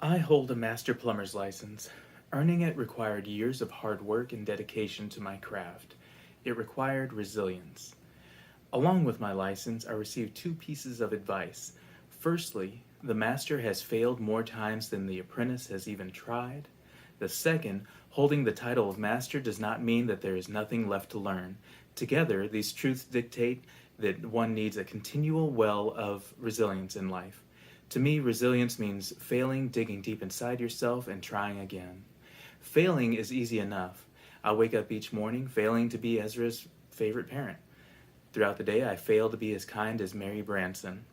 I hold a master plumber's license. Earning it required years of hard work and dedication to my craft. It required resilience. Along with my license, I received two pieces of advice. Firstly, the master has failed more times than the apprentice has even tried. The second, holding the title of master does not mean that there is nothing left to learn. Together, these truths dictate that one needs a continual well of resilience in life. To me, resilience means failing, digging deep inside yourself, and trying again. Failing is easy enough. I wake up each morning failing to be Ezra's favorite parent. Throughout the day, I fail to be as kind as Mary Branson.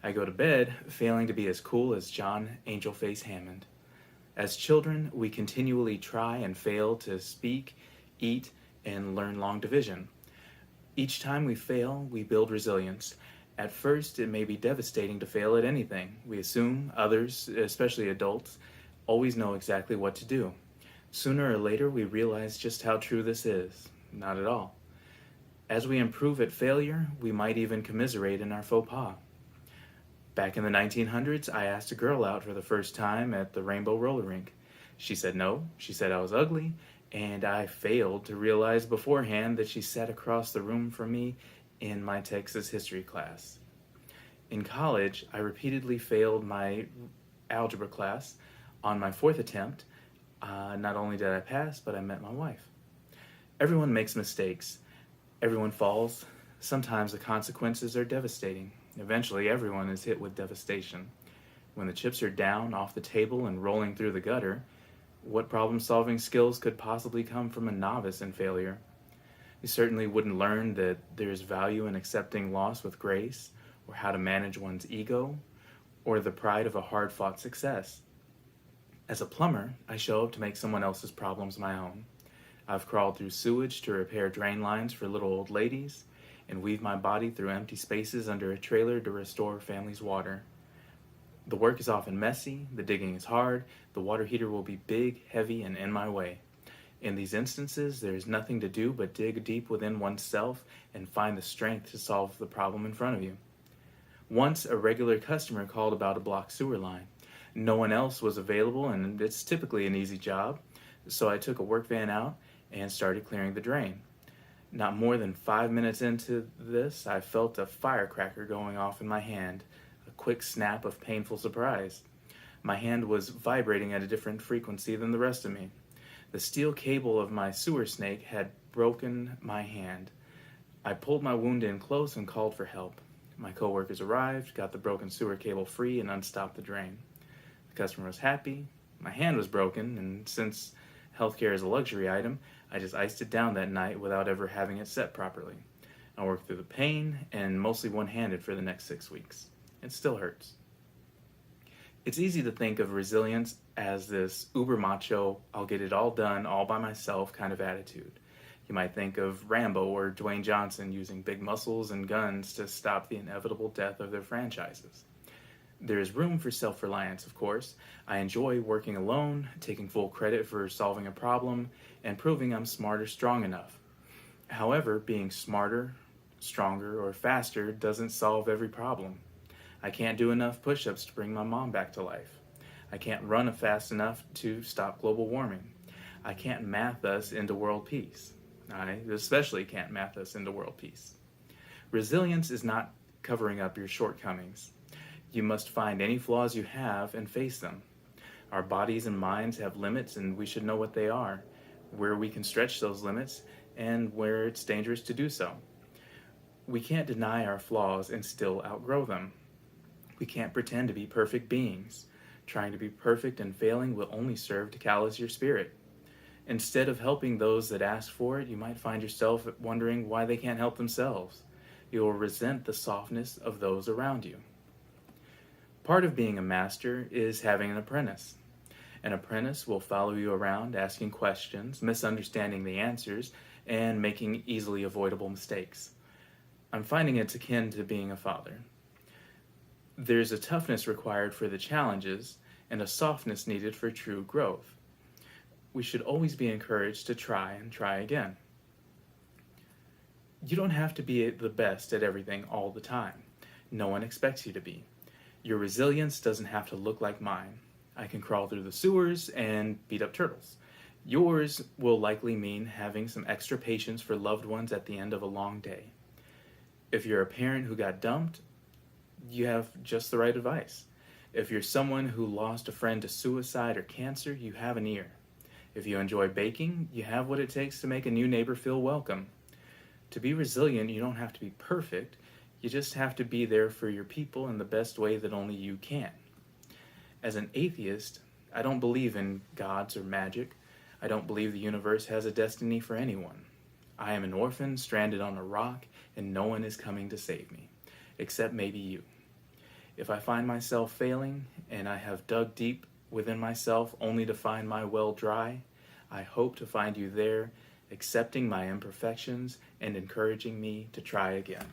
I go to bed failing to be as cool as John Angelface Hammond. As children, we continually try and fail to speak, eat, and learn long division. Each time we fail, we build resilience. At first, it may be devastating to fail at anything. We assume others, especially adults, always know exactly what to do. Sooner or later, we realize just how true this is. Not at all. As we improve at failure, we might even commiserate in our faux pas. Back in the 1900s, I asked a girl out for the first time at the Rainbow Roller Rink. She said no, she said I was ugly, and I failed to realize beforehand that she sat across the room from me in my Texas history class. In college, I repeatedly failed my algebra class. On my fourth attempt, not only did I pass, but I met my wife. Everyone makes mistakes. Everyone falls. Sometimes the consequences are devastating. Eventually, everyone is hit with devastation. When the chips are down, off the table, and rolling through the gutter, what problem-solving skills could possibly come from a novice in failure? You certainly wouldn't learn that there's value in accepting loss with grace, or how to manage one's ego, or the pride of a hard-fought success. As a plumber, I show up to make someone else's problems my own. I've crawled through sewage to repair drain lines for little old ladies, and weave my body through empty spaces under a trailer to restore families' water. The work is often messy, the digging is hard, the water heater will be big, heavy, and in my way. In these instances, there is nothing to do but dig deep within oneself and find the strength to solve the problem in front of you. Once, a regular customer called about a blocked sewer line. No one else was available, and it's typically an easy job, so I took a work van out and started clearing the drain. Not more than 5 minutes into this, I felt a firecracker going off in my hand, a quick snap of painful surprise. My hand was vibrating at a different frequency than the rest of me. The steel cable of my sewer snake had broken my hand. I pulled my wound in close and called for help. My coworkers arrived, got the broken sewer cable free, and unstopped the drain. The customer was happy. My hand was broken, and since healthcare is a luxury item, I just iced it down that night without ever having it set properly. I worked through the pain, and mostly one-handed for the next 6 weeks. It still hurts. It's easy to think of resilience as this uber macho, I'll get it all done all by myself kind of attitude. You might think of Rambo or Dwayne Johnson using big muscles and guns to stop the inevitable death of their franchises. There is room for self-reliance, of course. I enjoy working alone, taking full credit for solving a problem, and proving I'm smart or strong enough. However, being smarter, stronger, or faster doesn't solve every problem. I can't do enough push-ups to bring my mom back to life. I can't run fast enough to stop global warming. I can't math us into world peace. I especially can't math us into world peace. Resilience is not covering up your shortcomings. You must find any flaws you have and face them. Our bodies and minds have limits, and we should know what they are, where we can stretch those limits, and where it's dangerous to do so. We can't deny our flaws and still outgrow them. We can't pretend to be perfect beings. Trying to be perfect and failing will only serve to callous your spirit. Instead of helping those that ask for it, you might find yourself wondering why they can't help themselves. You will resent the softness of those around you. Part of being a master is having an apprentice. An apprentice will follow you around asking questions, misunderstanding the answers, and making easily avoidable mistakes. I'm finding it's akin to being a father. There's a toughness required for the challenges and a softness needed for true growth. We should always be encouraged to try and try again. You don't have to be the best at everything all the time. No one expects you to be. Your resilience doesn't have to look like mine. I can crawl through the sewers and beat up turtles. Yours will likely mean having some extra patience for loved ones at the end of a long day. If you're a parent who got dumped, you have just the right advice. If you're someone who lost a friend to suicide or cancer, you have an ear. If you enjoy baking, you have what it takes to make a new neighbor feel welcome. To be resilient, you don't have to be perfect. You just have to be there for your people in the best way that only you can. As an atheist, I don't believe in gods or magic. I don't believe the universe has a destiny for anyone. I am an orphan stranded on a rock, and no one is coming to save me, except maybe you. If I find myself failing, and I have dug deep within myself only to find my well dry, I hope to find you there, accepting my imperfections and encouraging me to try again.